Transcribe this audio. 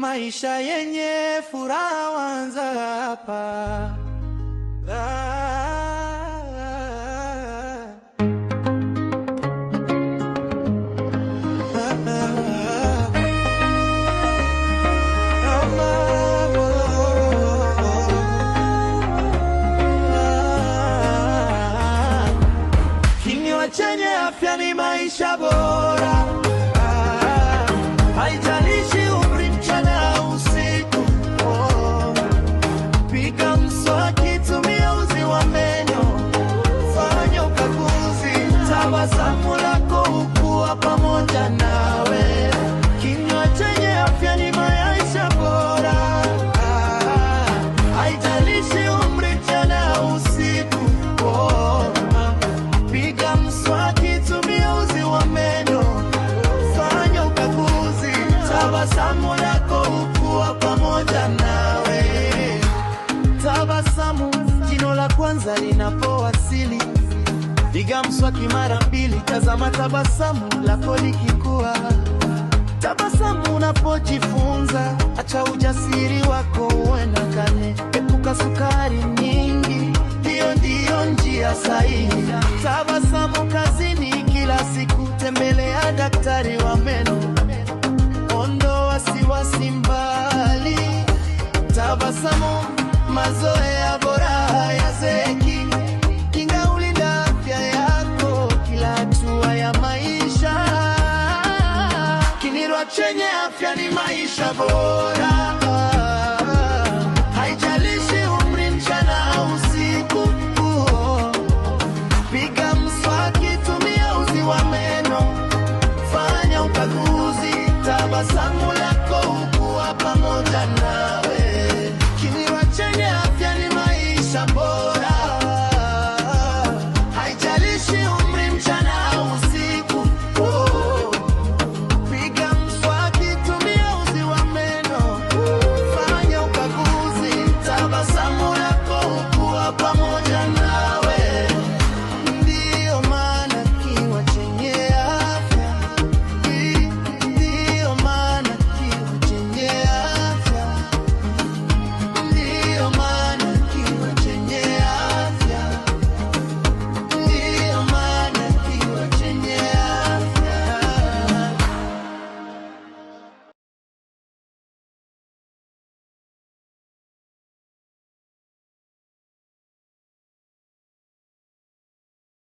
Maisha yenye furaha huanza hapa. Kinywa chenye afya ni maisha bora. Haijalishi umri, mchana au usiku. Piga mswaki, tumia uzi wa meno, fanya ukaguzi, tabasamu lako hukua pamoja nawe. Kinywa chenye afya ni maisha bora. Haijalishi umri, mchana au usiku. Piga mswaki, tumia uzi wa meno, fanya ukaguzi, tabasamu lako hukua pamoja nawe. Tabasamu, jino la kwanza linapowasili. Piga mswaki mara mbili, tazama tabasamu lako likikua. Tabasamu unapojifunza, acha ujasiri wako uonekane. Epuka sukari nyingi, hiyo ndiyo njia sahihi. Tabasamu kazini kila siku, tembelea daktari wa meno, ondoa wasiwasi mbali. Tabasamu, mazoea bora hayazeeki. Kinga, ulinda afya yako kila hatua ya maisha. Kinywa chenye afya ni maisha bora.